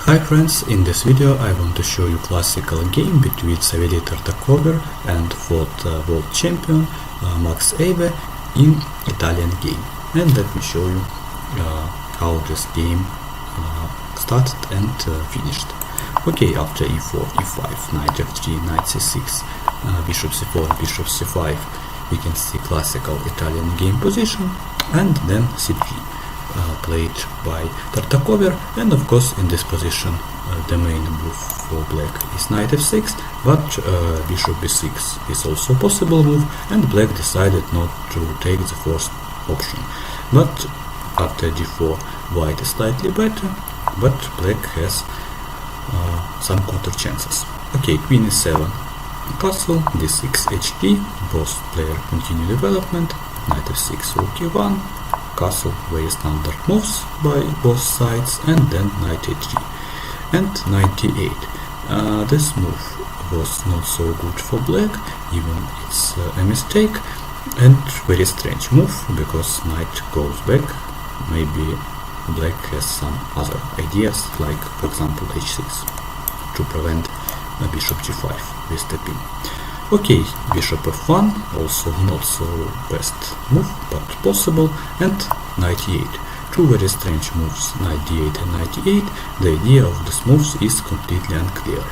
Hi friends, in this video I want to show you classical game between Savielly Tartakower and fourth world champion Max Euwe in Italian game. And let me show you how this game started and finished. Okay, after e4, e5, knight f3, knight c6, bishop c4, bishop c5, we can see classical Italian game position, and then c3. Played by Tartakower, and of course in this position the main move for black is knight f6, but bishop b6 is also a possible move, and black decided not to take the first option. But after d4 white is slightly better, but black has some counter chances. Okay, queen e7, castle, d6 hd, both player continue development, knight f6 rook e1, castle, very standard moves by both sides, and then knight a3 and knight d8. This move was not so good for black, even it's a mistake, and very strange move, because knight goes back. Maybe black has some other ideas, like for example h6, to prevent bishop g5 with the pin. Okay, bishop f1, also not so best move, but possible, and knight e8. Two very strange moves, knight d8 and knight e8. The idea of these moves is completely unclear.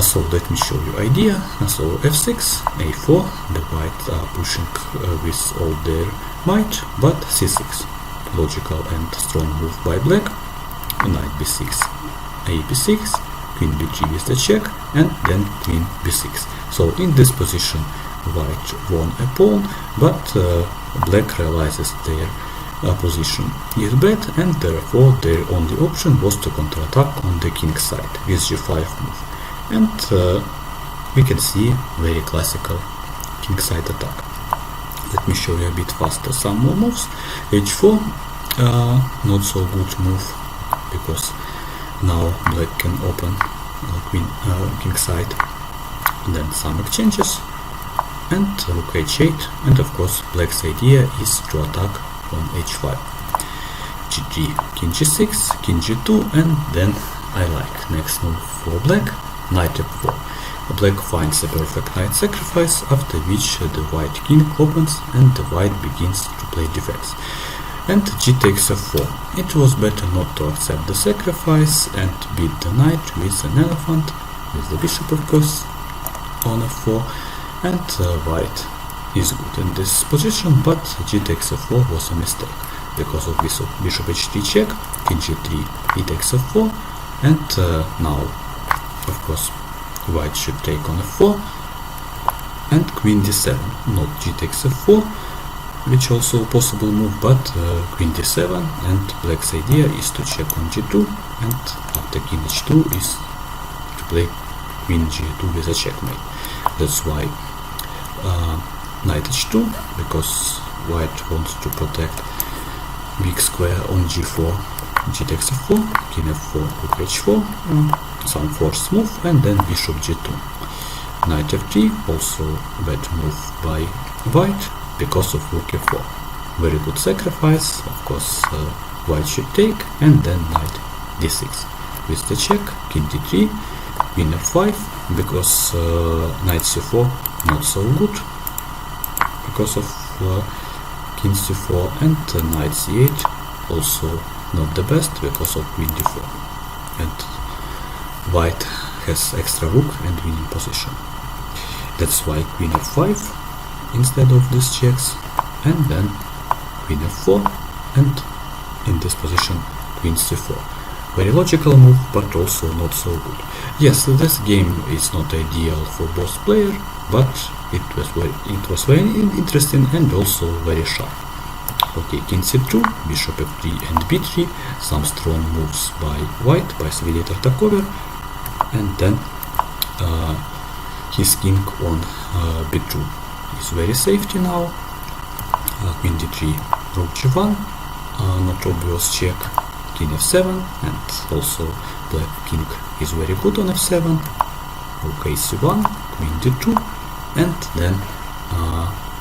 So let me show you idea. So f6, a4, the white are pushing with all their might, but c6, logical and strong move by black, knight b6, a b6, queen b3 with the check, and then queen b6. So in this position white won a pawn, but black realizes their position is bad, and therefore their only option was to counterattack on the king side with g5 move. And we can see very classical king side attack. Let me show you a bit faster some more moves. h4, not so good move, because now black can open king side, then some exchanges, and rook h8, and of course black's idea is to attack on h5, g3, king g6, king g2, and then I like next move for black, knight f4. Black finds a perfect knight sacrifice, after which the white king opens and the white begins to play defense. And g takes f4. It was better not to accept the sacrifice and beat the knight with an elephant, with the bishop of course on f4, and white is good in this position, but g takes f4 was a mistake, because of bishop h3 check, king g3, he takes f4, and now of course white should take on f4, and queen d7, not g takes f4, which also a possible move, but queen d7, and black's idea is to check on g2, and after king h2 is to play queen g2 with a checkmate. That's why knight h2, because white wants to protect big square on g4, g takes f4, king f4, rook h4, some forced move, and then bishop g2, knight f3, also bad move by white, because of rook f4. Very good sacrifice, of course white should take, and then knight d6 with the check, king d3, queen f5, because knight c4 not so good, because of king c4, and knight c8 also not the best, because of queen d4, and white has extra rook and winning position. That's why queen f5 instead of these checks, and then queen f4, and in this position queen c4. Very logical move, but also not so good. Yes, this game is not ideal for both players, but it was very interesting and also very sharp. Okay, king c2, bishop f3 and b3, some strong moves by white, by Savielly Tartakower, and then his king on b2 is very safety now. Queen d3, rook g1, not obvious check, king f7, and also black king is very good on f7, rook ac1, queen d2, and then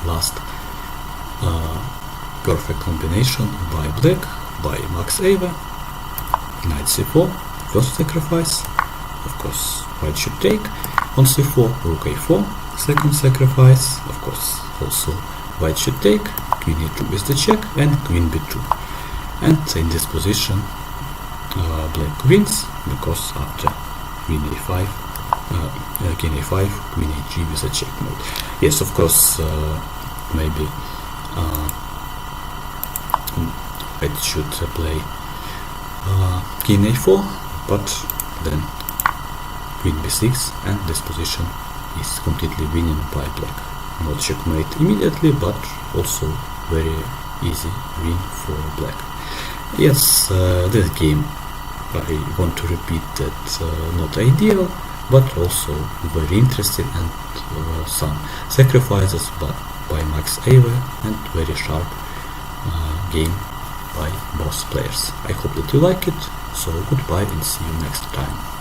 last perfect combination by black, by Max Euwe, knight c4, first sacrifice, of course white should take, on c4, rook a4, second sacrifice, of course also white should take, queen a2 is the check, and queen b2. And in this position black wins, because after queen a5, king a5, queen a3 with a checkmate. Yes, of course, maybe white should play king a4, but then queen b6, and this position is completely winning by black. Not checkmate immediately, but also very easy win for black. Yes, this game, I want to repeat that not ideal, but also very interesting, and some sacrifices but by Max Euwe, and very sharp game by both players. I hope that you like it, so goodbye and see you next time.